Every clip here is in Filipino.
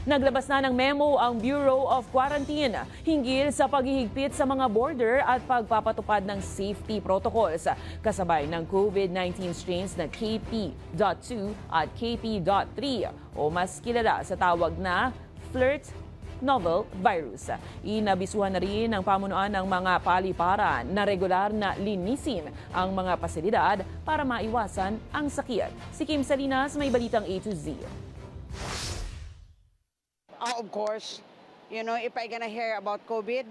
Naglabas na ng memo ang Bureau of Quarantine hinggil sa paghihigpit sa mga border at pagpapatupad ng safety protocols kasabay ng COVID-19 strains na KP.2 at KP.3 o mas kilala sa tawag na flirt novel virus. Inabisuhan na rin ng pamunuan ng mga paliparan na regular na linisin ang mga pasilidad para maiwasan ang sakit. Si Kim Salinas may balitang A to Z. Of course, if I gonna hear about COVID,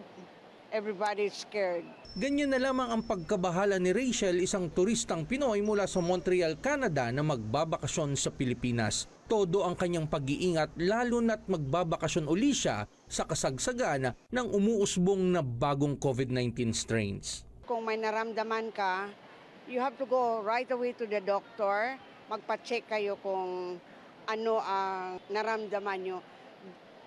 everybody's scared. Ganyan na lamang ang pagkabahala ni Rachel, isang turistang Pinoy mula sa Montreal, Canada na magbabakasyon sa Pilipinas. Todo ang kanyang pag-iingat lalo na't magbabakasyon uli siya sa kasagsagan ng umuusbong na bagong COVID-19 strains. Kung may naramdaman ka, you have to go right away to the doctor. Magpa-check kayo kung ano ang naramdaman nyo.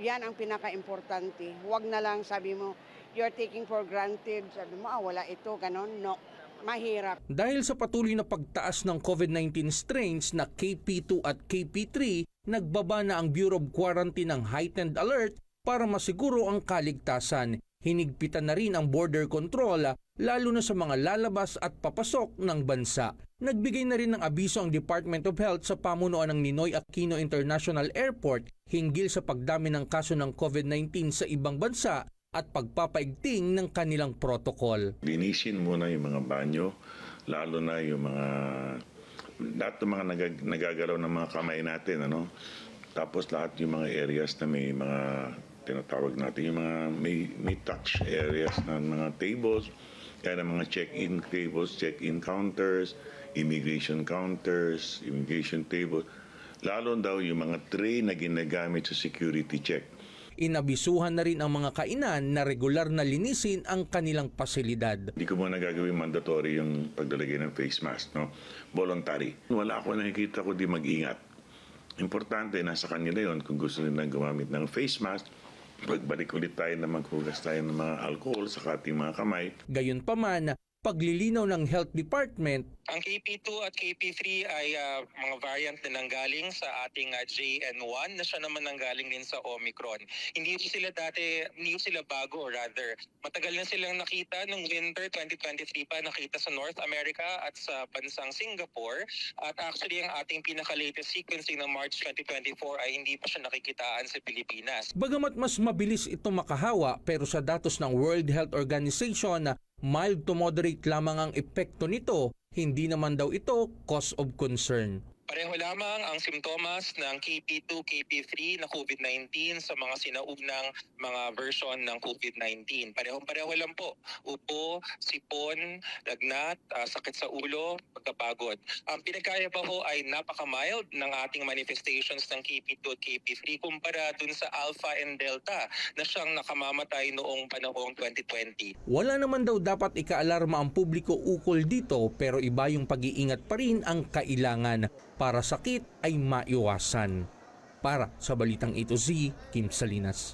Yan ang pinaka-importante. Huwag na lang sabi mo, you're taking for granted. Sabi mo, wala ito, ganon. No, mahirap. Dahil sa patuloy na pagtaas ng COVID-19 strains na KP2 at KP3, nagbaba na ang Bureau of Quarantine ng heightened alert para masiguro ang kaligtasan. Hinigpitan na rin ang border control, lalo na sa mga lalabas at papasok ng bansa. Nagbigay na rin ng abiso ang Department of Health sa pamunuan ng Ninoy Aquino International Airport hinggil sa pagdami ng kaso ng COVID-19 sa ibang bansa at pagpapaigting ng kanilang protocol. Linisin muna yung mga banyo, lalo na yung mga lahat ng mga nagagalaw ng mga kamay natin, Tapos lahat yung mga areas na may mga tinatawag natin, yung mga may touch areas ng mga tables, kaya ng mga check-in tables, check-in counters, immigration counters, immigration tables, lalo daw yung mga tray na ginagamit sa security check. Inabisuhan na rin ang mga kainan na regular na linisin ang kanilang pasilidad. Hindi ko muna gagawin mandatory yung paglalagay ng face mask, voluntary. Wala ako nakikita ko di mag-ingat. Importante, nasa kanila yon kung gusto nila gumamit ng face mask. Pagbalik ulit tayo na maghugas tayo ng mga alcohol sa ating mga kamay. Gayunpaman, paglilinaw ng Health Department, ang KP2 at KP3 ay mga variant na nanggaling sa ating JN1 na siya naman nanggaling din sa Omicron. Hindi sila bago, or rather, matagal na silang nakita nung winter 2023 pa, nakita sa North America at sa bansang Singapore. At actually, ang ating pinaka-latest sequencing ng March 2024 ay hindi pa siya nakikitaan sa Pilipinas. Bagamat mas mabilis ito makahawa, pero sa datos ng World Health Organization, mild to moderate lamang ang epekto nito, hindi naman daw ito cause of concern. Pareho lamang ang simptomas ng KP2, KP3 na COVID-19 sa mga sinaunang mga version ng COVID-19. Pareho lang po. Upo, sipon, lagnat, sakit sa ulo, pagkapagod. Ang pinagkaya pa ho ay napaka-mild ng ating manifestations ng KP2 at KP3 kumpara dun sa Alpha and Delta na siyang nakamamatay noong panahong 2020. Wala naman daw dapat ikaalarma ang publiko ukol dito, pero iba yung pag-iingat pa rin ang kailangan para sakit ay maiwasan. Para sa Balitang A to Z, Kim Salinas.